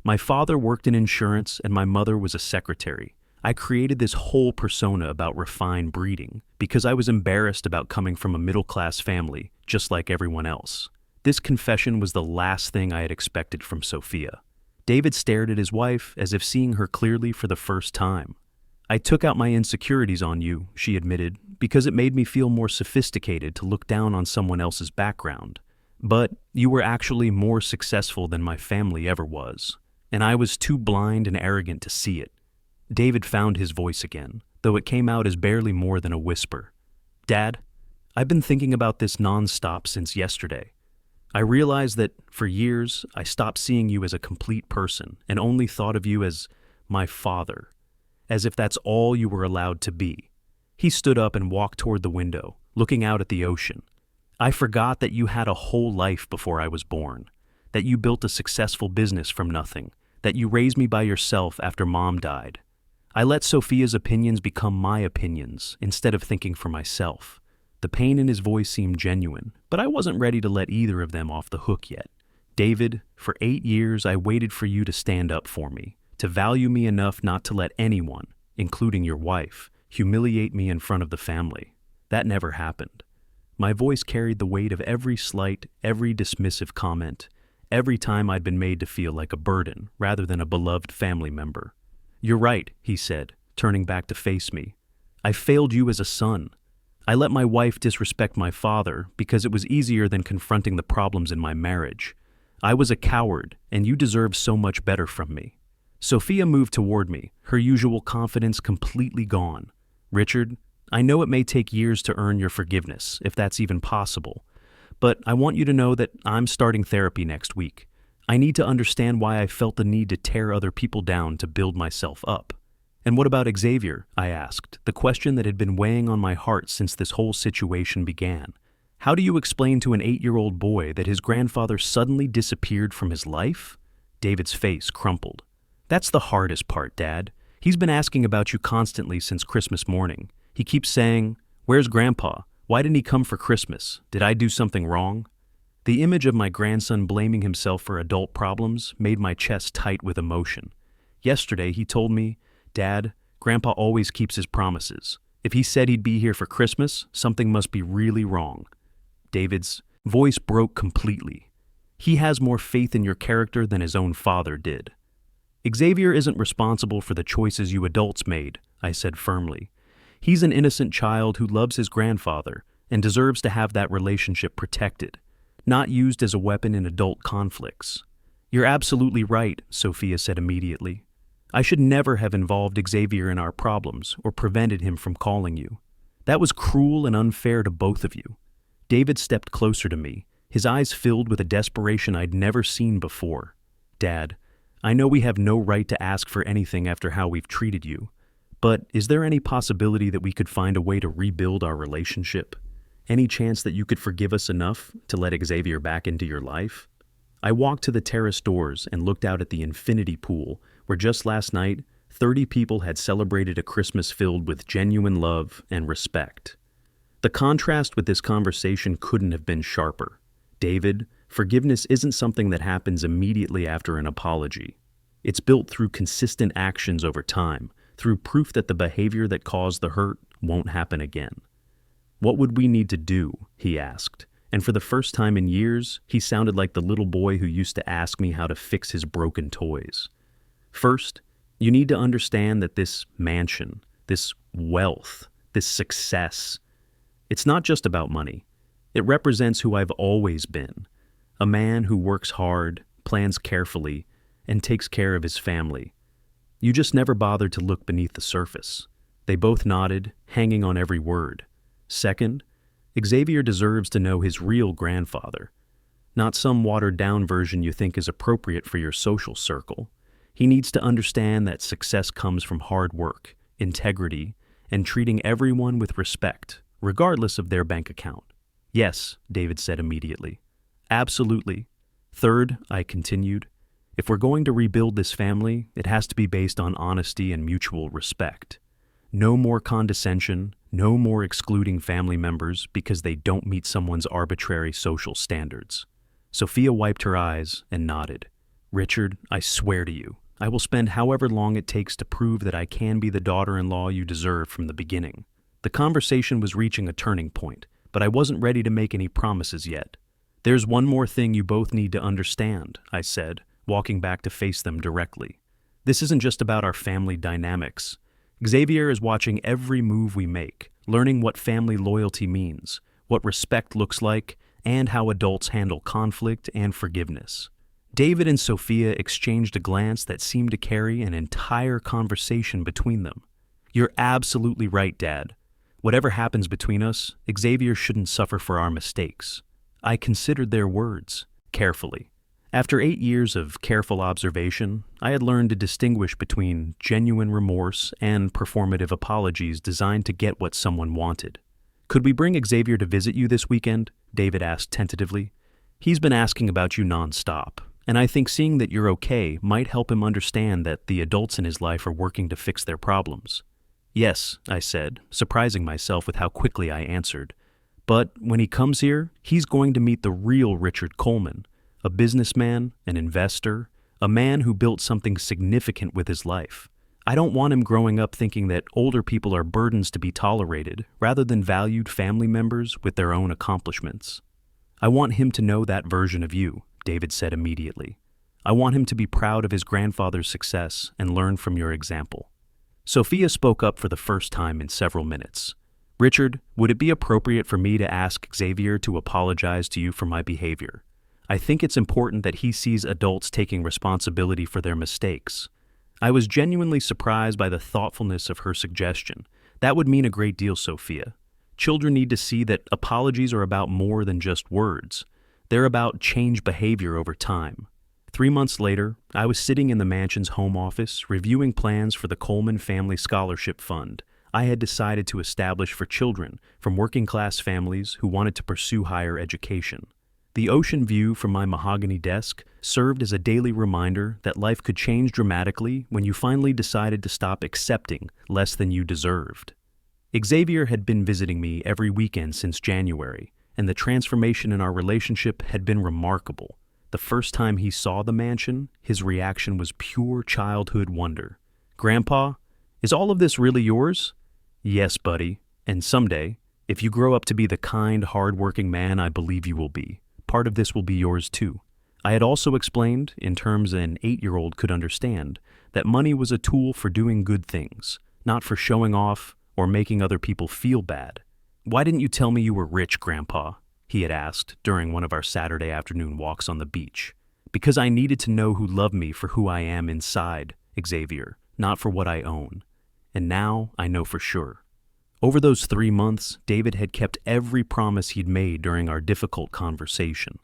My father worked in insurance and my mother was a secretary. I created this whole persona about refined breeding because I was embarrassed about coming from a middle-class family, just like everyone else. This confession was the last thing I had expected from Sophia. David stared at his wife as if seeing her clearly for the first time. I took out my insecurities on you, she admitted, because it made me feel more sophisticated to look down on someone else's background. But you were actually more successful than my family ever was, and I was too blind and arrogant to see it. David found his voice again, though it came out as barely more than a whisper. Dad, I've been thinking about this nonstop since yesterday. I realized that, for years, I stopped seeing you as a complete person and only thought of you as my father, as if that's all you were allowed to be. He stood up and walked toward the window, looking out at the ocean. I forgot that you had a whole life before I was born, that you built a successful business from nothing, that you raised me by yourself after Mom died. I let Sophia's opinions become my opinions instead of thinking for myself. The pain in his voice seemed genuine, but I wasn't ready to let either of them off the hook yet. David, for 8 years I waited for you to stand up for me, to value me enough not to let anyone, including your wife, humiliate me in front of the family. That never happened. My voice carried the weight of every slight, every dismissive comment, every time I'd been made to feel like a burden rather than a beloved family member. You're right, he said, turning back to face me. I failed you as a son. I let my wife disrespect my father because it was easier than confronting the problems in my marriage. I was a coward, and you deserve so much better from me. Sophia moved toward me, her usual confidence completely gone. Richard, I know it may take years to earn your forgiveness, if that's even possible, but I want you to know that I'm starting therapy next week. I need to understand why I felt the need to tear other people down to build myself up. And what about Xavier? I asked, the question that had been weighing on my heart since this whole situation began. How do you explain to an 8-year-old boy that his grandfather suddenly disappeared from his life? David's face crumpled. That's the hardest part, Dad. He's been asking about you constantly since Christmas morning. He keeps saying, "Where's Grandpa? Why didn't he come for Christmas? Did I do something wrong?" The image of my grandson blaming himself for adult problems made my chest tight with emotion. Yesterday, he told me, "Dad, Grandpa always keeps his promises. If he said he'd be here for Christmas, something must be really wrong." David's voice broke completely. "He has more faith in your character than his own father did." "Xavier isn't responsible for the choices you adults made," I said firmly. "He's an innocent child who loves his grandfather and deserves to have that relationship protected, not used as a weapon in adult conflicts." "You're absolutely right," Sophia said immediately. "I should never have involved Xavier in our problems or prevented him from calling you. That was cruel and unfair to both of you." David stepped closer to me, his eyes filled with a desperation I'd never seen before. "Dad, I know we have no right to ask for anything after how we've treated you, but is there any possibility that we could find a way to rebuild our relationship? Any chance that you could forgive us enough to let Xavier back into your life?" I walked to the terrace doors and looked out at the infinity pool, where just last night, 30 people had celebrated a Christmas filled with genuine love and respect. The contrast with this conversation couldn't have been sharper. "David, forgiveness isn't something that happens immediately after an apology. It's built through consistent actions over time, through proof that the behavior that caused the hurt won't happen again." "What would we need to do?" he asked, and for the first time in years, he sounded like the little boy who used to ask me how to fix his broken toys. "First, you need to understand that this mansion, this wealth, this success, it's not just about money. It represents who I've always been, a man who works hard, plans carefully, and takes care of his family. You just never bothered to look beneath the surface." They both nodded, hanging on every word. "Second, Xavier deserves to know his real grandfather, not some watered-down version you think is appropriate for your social circle. He needs to understand that success comes from hard work, integrity, and treating everyone with respect, regardless of their bank account." "Yes," David said immediately. "Absolutely. Third," I continued, "if we're going to rebuild this family, it has to be based on honesty and mutual respect. No more condescension, no more excluding family members because they don't meet someone's arbitrary social standards." Sophia wiped her eyes and nodded. "Richard, I swear to you, I will spend however long it takes to prove that I can be the daughter-in-law you deserve from the beginning." The conversation was reaching a turning point, but I wasn't ready to make any promises yet. "There's one more thing you both need to understand," I said, walking back to face them directly. "This isn't just about our family dynamics. Xavier is watching every move we make, learning what family loyalty means, what respect looks like, and how adults handle conflict and forgiveness." David and Sophia exchanged a glance that seemed to carry an entire conversation between them. "You're absolutely right, Dad. Whatever happens between us, Xavier shouldn't suffer for our mistakes." I considered their words carefully. After 8 years of careful observation, I had learned to distinguish between genuine remorse and performative apologies designed to get what someone wanted. "Could we bring Xavier to visit you this weekend?" David asked tentatively. "He's been asking about you nonstop, and I think seeing that you're okay might help him understand that the adults in his life are working to fix their problems." "Yes," I said, surprising myself with how quickly I answered. "But when he comes here, he's going to meet the real Richard Coleman, a businessman, an investor, a man who built something significant with his life. I don't want him growing up thinking that older people are burdens to be tolerated rather than valued family members with their own accomplishments. I want him to know that version of you," David said immediately. "I want him to be proud of his grandfather's success and learn from your example." Sophia spoke up for the first time in several minutes. "Richard, would it be appropriate for me to ask Xavier to apologize to you for my behavior? I think it's important that he sees adults taking responsibility for their mistakes." I was genuinely surprised by the thoughtfulness of her suggestion. "That would mean a great deal, Sophia. Children need to see that apologies are about more than just words. They're about change behavior over time." 3 months later, I was sitting in the mansion's home office reviewing plans for the Coleman Family Scholarship Fund I had decided to establish for children from working-class families who wanted to pursue higher education. The ocean view from my mahogany desk served as a daily reminder that life could change dramatically when you finally decided to stop accepting less than you deserved. Xavier had been visiting me every weekend since January, and the transformation in our relationship had been remarkable. The first time he saw the mansion, his reaction was pure childhood wonder. "Grandpa, is all of this really yours?" "Yes, buddy, and someday, if you grow up to be the kind, hard-working man I believe you will be, part of this will be yours too." I had also explained, in terms an 8-year-old could understand, that money was a tool for doing good things, not for showing off or making other people feel bad. "Why didn't you tell me you were rich, Grandpa?" he had asked during one of our Saturday afternoon walks on the beach. "Because I needed to know who loved me for who I am inside, Xavier, not for what I own. And now I know for sure." Over those 3 months, David had kept every promise he'd made during our difficult conversation.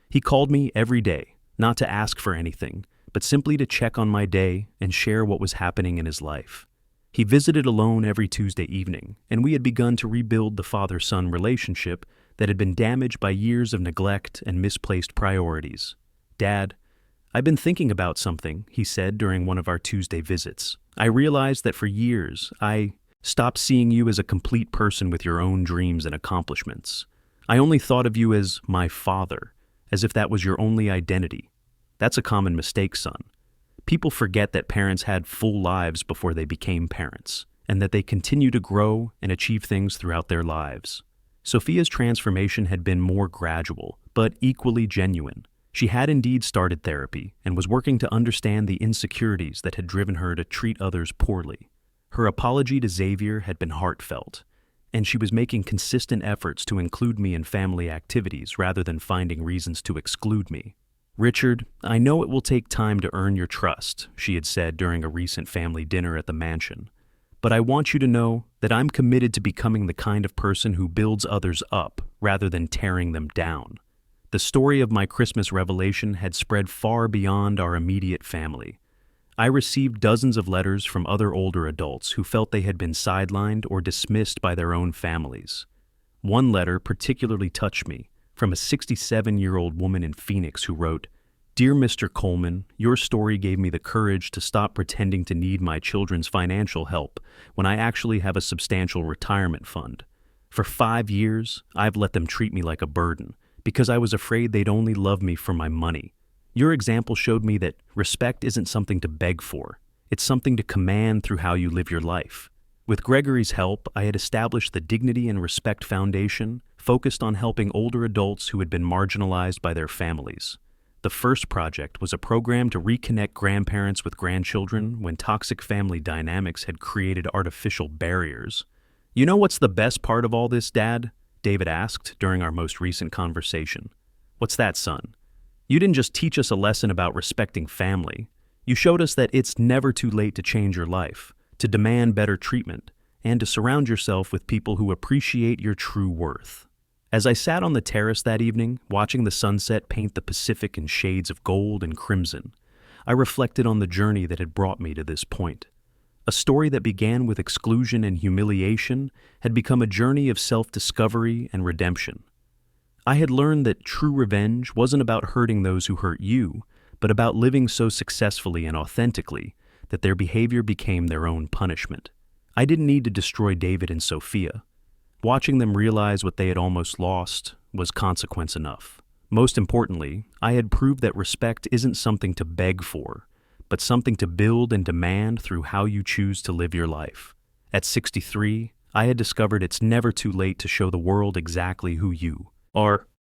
He called me every day, not to ask for anything, but simply to check on my day and share what was happening in his life. He visited alone every Tuesday evening, and we had begun to rebuild the father-son relationship that had been damaged by years of neglect and misplaced priorities. "Dad, I've been thinking about something," he said during one of our Tuesday visits. "I realized that for years I stopped seeing you as a complete person with your own dreams and accomplishments. I only thought of you as my father, as if that was your only identity. That's a common mistake, son. People forget that parents had full lives before they became parents, and that they continue to grow and achieve things throughout their lives." Sophia's transformation had been more gradual, but equally genuine. She had indeed started therapy and was working to understand the insecurities that had driven her to treat others poorly. Her apology to Xavier had been heartfelt, and she was making consistent efforts to include me in family activities rather than finding reasons to exclude me. "Richard, I know it will take time to earn your trust," she had said during a recent family dinner at the mansion. "But I want you to know that I'm committed to becoming the kind of person who builds others up rather than tearing them down." The story of my Christmas revelation had spread far beyond our immediate family. I received dozens of letters from other older adults who felt they had been sidelined or dismissed by their own families. One letter particularly touched me, from a 67-year-old woman in Phoenix who wrote, "Dear Mr. Coleman, your story gave me the courage to stop pretending to need my children's financial help when I actually have a substantial retirement fund. For 5 years, I've let them treat me like a burden because I was afraid they'd only love me for my money. Your example showed me that respect isn't something to beg for. It's something to command through how you live your life." With Gregory's help, I had established the Dignity and Respect Foundation, focused on helping older adults who had been marginalized by their families. The first project was a program to reconnect grandparents with grandchildren when toxic family dynamics had created artificial barriers. "You know what's the best part of all this, Dad?" David asked during our most recent conversation. "What's that, son?" "You didn't just teach us a lesson about respecting family. You showed us that it's never too late to change your life, to demand better treatment, and to surround yourself with people who appreciate your true worth." As I sat on the terrace that evening, watching the sunset paint the Pacific in shades of gold and crimson, I reflected on the journey that had brought me to this point. A story that began with exclusion and humiliation had become a journey of self-discovery and redemption. I had learned that true revenge wasn't about hurting those who hurt you, but about living so successfully and authentically that their behavior became their own punishment. I didn't need to destroy David and Sophia. Watching them realize what they had almost lost was consequence enough. Most importantly, I had proved that respect isn't something to beg for, but something to build and demand through how you choose to live your life. At 63, I had discovered it's never too late to show the world exactly who you are.